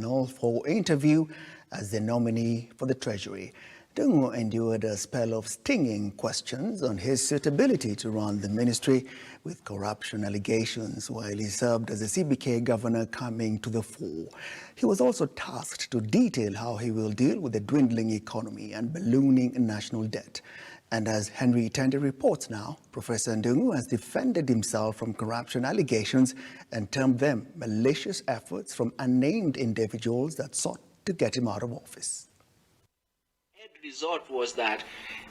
panel for interview as the nominee for the Treasury. Ndung'u endured a spell of stinging questions on his suitability to run the ministry, with corruption allegations while he served as a CBK governor coming to the fore. He was also tasked to detail how he will deal with the dwindling economy and ballooning national debt. And as Henry Tende reports now, Professor Ndung'u has defended himself from corruption allegations and termed them malicious efforts from unnamed individuals that sought to get him out of office. The result was that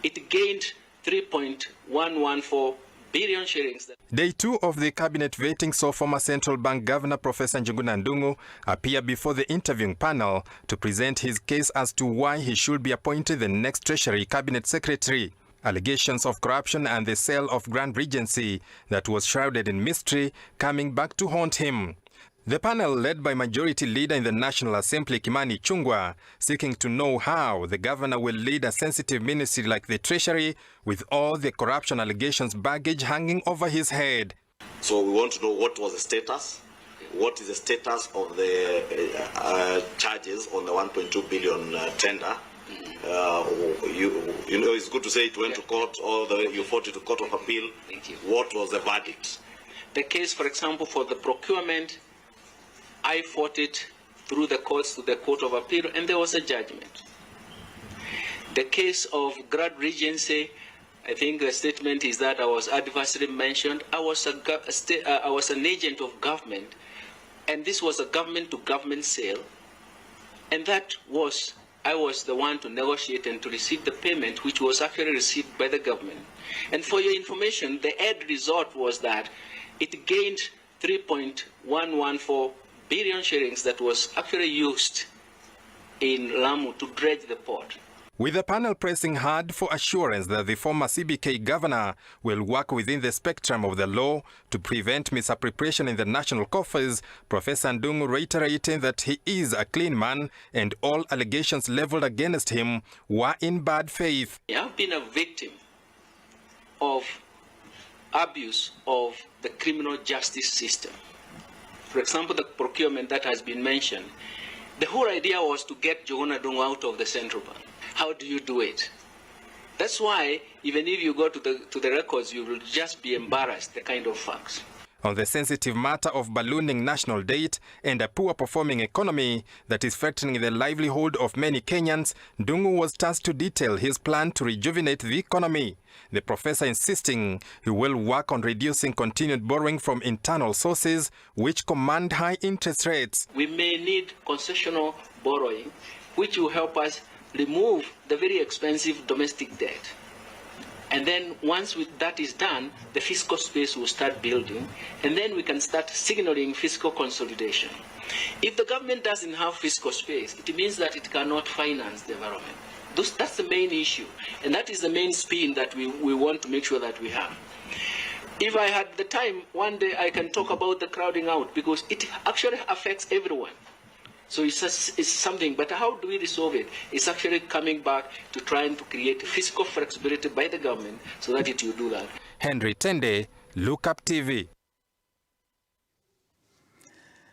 it gained 3.114 billion shillings. Day 2 of the cabinet vetting saw former Central Bank Governor Professor Njuguna Ndung'u appear before the interviewing panel to present his case as to why he should be appointed the next Treasury Cabinet Secretary. Allegations of corruption and the sale of Grand Regency that was shrouded in mystery coming back to haunt him. The panel, led by Majority Leader in the National Assembly Kimani Ichung'wah, seeking to know how the governor will lead a sensitive ministry like the Treasury with all the corruption allegations baggage hanging over his head. So we want to know what was the status, what is the status of the charges on the 1.2 billion tender. You know, it's good to say it went to court, or you fought it to Court of Appeal. Thank you. What was the verdict? The case, for example, for the procurement, I fought it through the courts to the Court of Appeal, and there was a judgment. The case of Grand Regency, I think the statement is that I was adversely mentioned. I was an agent of government, and this was a government-to-government sale, and I was the one to negotiate and to receive the payment, which was actually received by the government. And for your information, the end result was that it gained 3.114 billion shillings that was actually used in Lamu to dredge the port. With the panel pressing hard for assurance that the former CBK governor will work within the spectrum of the law to prevent misappropriation in the national coffers, Professor Ndung'u reiterating that he is a clean man and all allegations leveled against him were in bad faith. I have been a victim of abuse of the criminal justice system. For example, the procurement that has been mentioned, the whole idea was to get Njuguna Ndung'u out of the central bank. How do you do it? That's why even if you go to the records, you will just be embarrassed, the kind of facts. On the sensitive matter of ballooning national debt and a poor-performing economy that is threatening the livelihood of many Kenyans, Ndung'u was tasked to detail his plan to rejuvenate the economy. The professor insisting he will work on reducing continued borrowing from internal sources, which command high interest rates. We may need concessional borrowing, which will help us remove the very expensive domestic debt. And then once that is done, the fiscal space will start building, and then we can start signaling fiscal consolidation. If the government doesn't have fiscal space, it means that it cannot finance the environment. That's the main issue, and that is the main spin that we want to make sure that we have. If I had the time, one day I can talk about the crowding out, because it actually affects everyone. So it's something, but how do we resolve it? It's actually coming back to trying to create fiscal flexibility by the government so that it will do that. Henry Tende, Look Up TV.